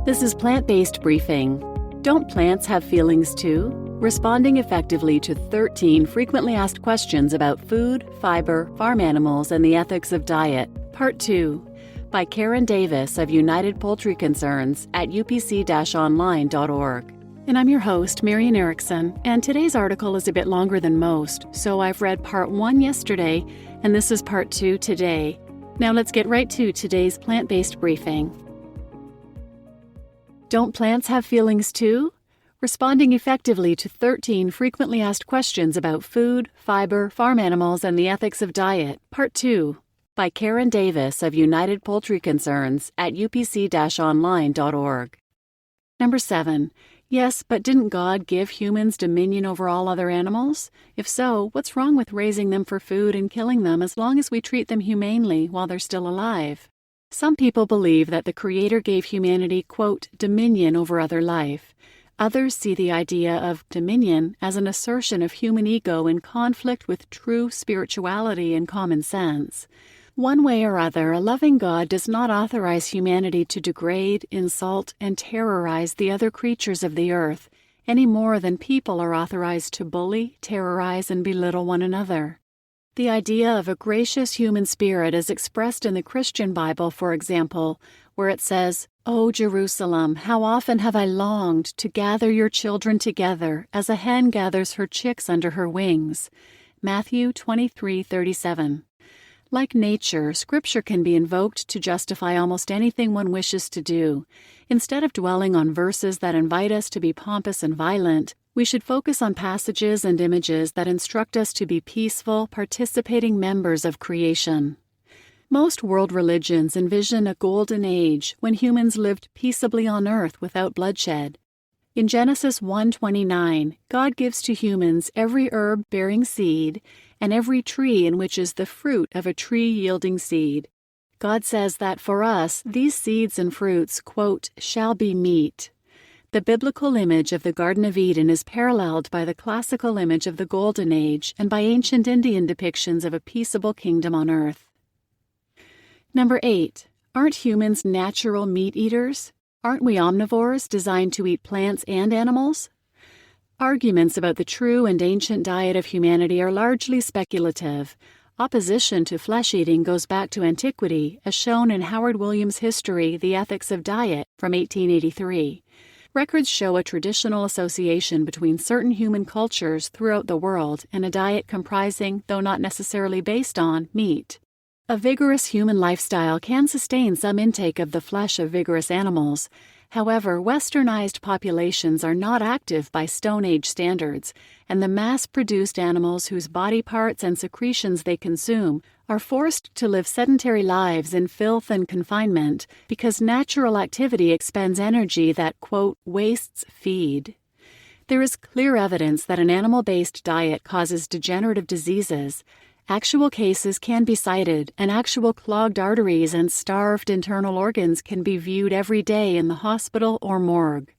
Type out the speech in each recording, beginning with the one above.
This is Plant-Based Briefing. Don't plants have feelings too? Responding effectively to 13 frequently asked questions about food, fiber, farm animals, and the ethics of diet. Part 2. By Karen Davis of United Poultry Concerns at upc-online.org. And I'm your host, Marian Erickson, and today's article is a bit longer than most, so I've read Part 1 yesterday, and this is Part 2 today. Now let's get right to today's plant-based briefing. Don't plants have feelings too? Responding effectively to 13 frequently asked questions about food, fiber, farm animals, and the ethics of diet. Part 2. By Karen Davis of United Poultry Concerns at upc-online.org. Number 7. Yes, but didn't God give humans dominion over all other animals? If so, what's wrong with raising them for food and killing them as long as we treat them humanely while they're still alive? Some people believe that the Creator gave humanity, quote, dominion over other life. Others see the idea of dominion as an assertion of human ego in conflict with true spirituality and common sense. One way or other, a loving God does not authorize humanity to degrade, insult, and terrorize the other creatures of the earth, any more than people are authorized to bully, terrorize, and belittle one another. The idea of a gracious human spirit is expressed in the Christian Bible, for example, where it says, "O Jerusalem, how often have I longed to gather your children together as a hen gathers her chicks under her wings." Matthew 23:37. Like nature, Scripture can be invoked to justify almost anything one wishes to do. Instead of dwelling on verses that invite us to be pompous and violent, we should focus on passages and images that instruct us to be peaceful, participating members of creation. Most world religions envision a golden age when humans lived peaceably on earth without bloodshed. In Genesis 1:29, God gives to humans every herb bearing seed and every tree in which is the fruit of a tree yielding seed. God says that for us, these seeds and fruits, quote, shall be meat. The biblical image of the Garden of Eden is paralleled by the classical image of the Golden Age and by ancient Indian depictions of a peaceable kingdom on earth. Number 8. Aren't humans natural meat eaters? Aren't we omnivores designed to eat plants and animals? Arguments about the true and ancient diet of humanity are largely speculative. Opposition to flesh eating goes back to antiquity, as shown in Howard Williams' history, The Ethics of Diet, from 1883. Records show a traditional association between certain human cultures throughout the world and a diet comprising, though not necessarily based on, meat. A vigorous human lifestyle can sustain some intake of the flesh of vigorous animals. However, westernized populations are not active by Stone Age standards, and the mass-produced animals whose body parts and secretions they consume are forced to live sedentary lives in filth and confinement because natural activity expends energy that, quote, wastes feed. There is clear evidence that an animal-based diet causes degenerative diseases. Actual cases can be cited, and actual clogged arteries and starved internal organs can be viewed every day in the hospital or morgue.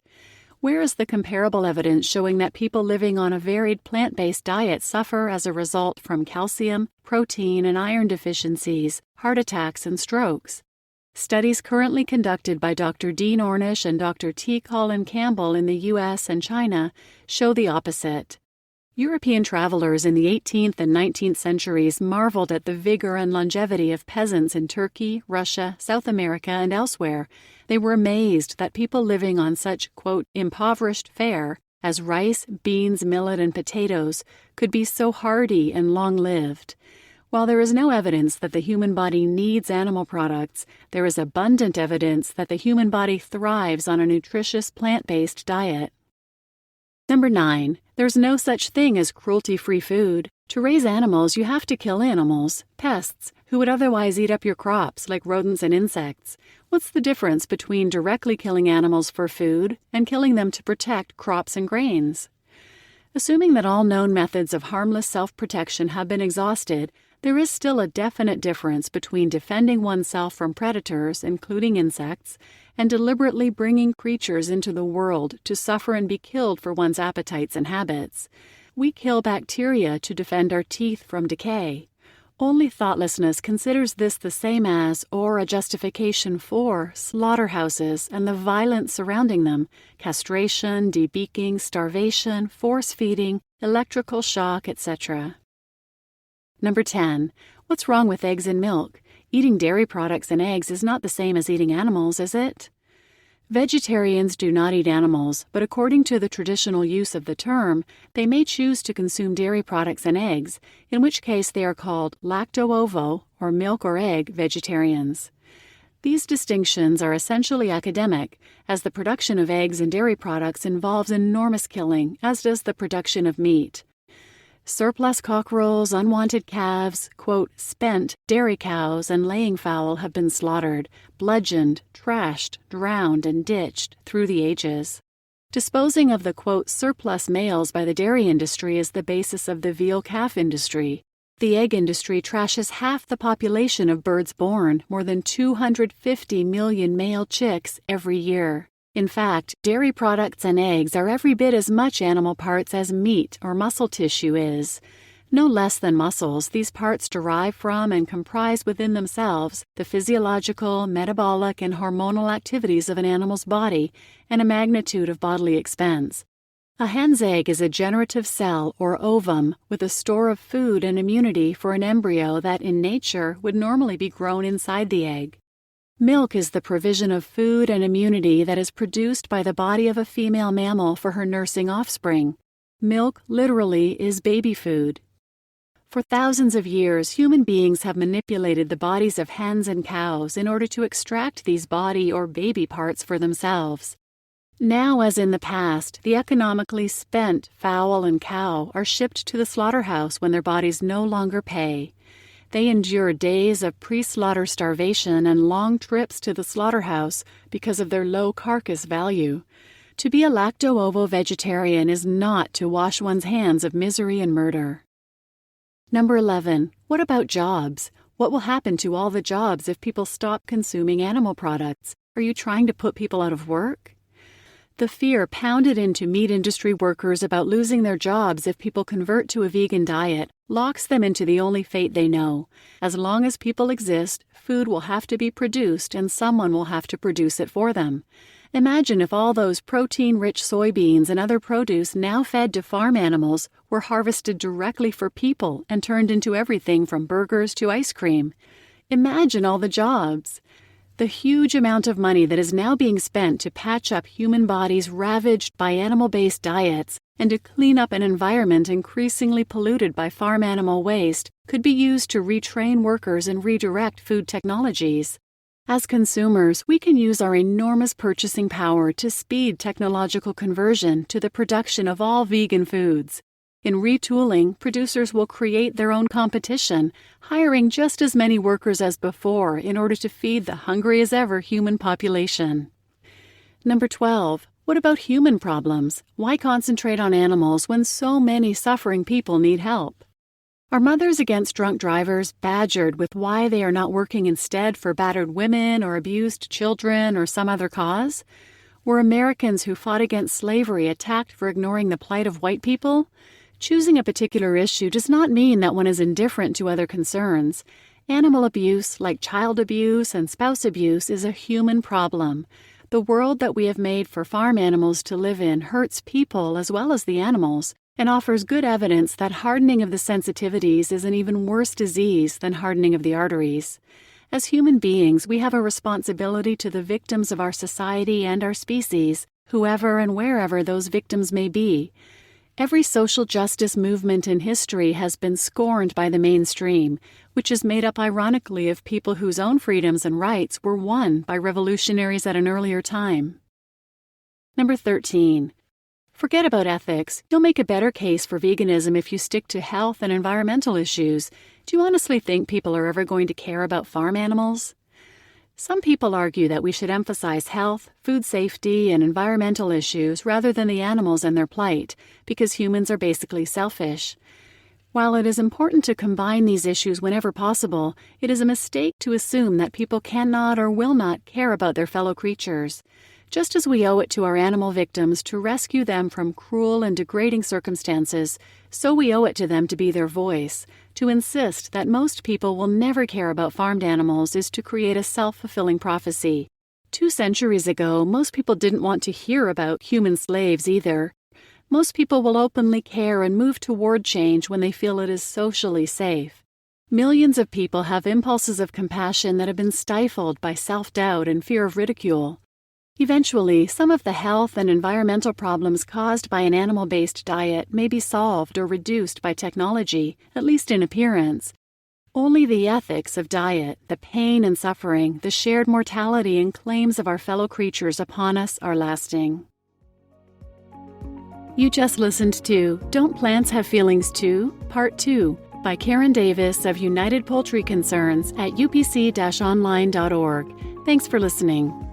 Where is the comparable evidence showing that people living on a varied plant-based diet suffer as a result from calcium, protein, and iron deficiencies, heart attacks, and strokes? Studies currently conducted by Dr. Dean Ornish and Dr. T. Colin Campbell in the U.S. and China show the opposite. European travelers in the 18th and 19th centuries marveled at the vigor and longevity of peasants in Turkey, Russia, South America, and elsewhere. They were amazed that people living on such, quote, impoverished fare as rice, beans, millet, and potatoes could be so hardy and long-lived. While there is no evidence that the human body needs animal products, there is abundant evidence that the human body thrives on a nutritious plant-based diet. Number 9. There's no such thing as cruelty-free food. To raise animals, you have to kill animals, pests, who would otherwise eat up your crops, like rodents and insects. What's the difference between directly killing animals for food and killing them to protect crops and grains? Assuming that all known methods of harmless self-protection have been exhausted, there is still a definite difference between defending oneself from predators, including insects, and deliberately bringing creatures into the world to suffer and be killed for one's appetites and habits. We kill bacteria to defend our teeth from decay. Only thoughtlessness considers this the same as, or a justification for, slaughterhouses and the violence surrounding them: castration, debeaking, starvation, force-feeding, electrical shock, etc. Number 10. What's wrong with eggs and milk? Eating dairy products and eggs is not the same as eating animals, is it? Vegetarians do not eat animals, but according to the traditional use of the term, they may choose to consume dairy products and eggs, in which case they are called lacto-ovo, or milk or egg, vegetarians. These distinctions are essentially academic, as the production of eggs and dairy products involves enormous killing, as does the production of meat. Surplus cockerels, unwanted calves, quote, spent dairy cows, and laying fowl have been slaughtered, bludgeoned, trashed, drowned, and ditched through the ages. Disposing of the, quote, surplus males by the dairy industry is the basis of the veal calf industry. The egg industry trashes half the population of birds born, more than 250 million male chicks, every year. In fact, dairy products and eggs are every bit as much animal parts as meat or muscle tissue is. No less than muscles, these parts derive from and comprise within themselves the physiological, metabolic, and hormonal activities of an animal's body and a magnitude of bodily expense. A hen's egg is a generative cell, or ovum, with a store of food and immunity for an embryo that, in nature, would normally be grown inside the egg. Milk is the provision of food and immunity that is produced by the body of a female mammal for her nursing offspring. Milk, literally, is baby food. For thousands of years, human beings have manipulated the bodies of hens and cows in order to extract these body or baby parts for themselves. Now, as in the past, the economically spent fowl and cow are shipped to the slaughterhouse when their bodies no longer pay. They endure days of pre-slaughter starvation and long trips to the slaughterhouse because of their low carcass value. To be a lacto-ovo vegetarian is not to wash one's hands of misery and murder. Number 11. What about jobs? What will happen to all the jobs if people stop consuming animal products? Are you trying to put people out of work? The fear pounded into meat industry workers about losing their jobs if people convert to a vegan diet locks them into the only fate they know. As long as people exist, food will have to be produced and someone will have to produce it for them. Imagine if all those protein-rich soybeans and other produce now fed to farm animals were harvested directly for people and turned into everything from burgers to ice cream. Imagine all the jobs. The huge amount of money that is now being spent to patch up human bodies ravaged by animal-based diets and to clean up an environment increasingly polluted by farm animal waste could be used to retrain workers and redirect food technologies. As consumers, we can use our enormous purchasing power to speed technological conversion to the production of all vegan foods. In retooling, producers will create their own competition, hiring just as many workers as before in order to feed the hungry-as-ever human population. Number 12. What about human problems? Why concentrate on animals when so many suffering people need help? Are mothers against drunk drivers badgered with why they are not working instead for battered women or abused children or some other cause? Were Americans who fought against slavery attacked for ignoring the plight of white people? Choosing a particular issue does not mean that one is indifferent to other concerns. Animal abuse, like child abuse and spouse abuse, is a human problem. The world that we have made for farm animals to live in hurts people as well as the animals, and offers good evidence that hardening of the sensitivities is an even worse disease than hardening of the arteries. As human beings, we have a responsibility to the victims of our society and our species, whoever and wherever those victims may be. Every social justice movement in history has been scorned by the mainstream, which is made up ironically of people whose own freedoms and rights were won by revolutionaries at an earlier time. Number 13. Forget about ethics. You'll make a better case for veganism if you stick to health and environmental issues. Do you honestly think people are ever going to care about farm animals? Some people argue that we should emphasize health, food safety, and environmental issues rather than the animals and their plight, because humans are basically selfish. While it is important to combine these issues whenever possible, it is a mistake to assume that people cannot or will not care about their fellow creatures. Just as we owe it to our animal victims to rescue them from cruel and degrading circumstances, so we owe it to them to be their voice. To insist that most people will never care about farmed animals is to create a self-fulfilling prophecy. 2 centuries ago, most people didn't want to hear about human slaves either. Most people will openly care and move toward change when they feel it is socially safe. Millions of people have impulses of compassion that have been stifled by self-doubt and fear of ridicule. Eventually, some of the health and environmental problems caused by an animal-based diet may be solved or reduced by technology, at least in appearance. Only the ethics of diet, the pain and suffering, the shared mortality and claims of our fellow creatures upon us are lasting. You just listened to Don't Plants Have Feelings Too? Part 2 by Karen Davis of United Poultry Concerns at upc-online.org. Thanks for listening.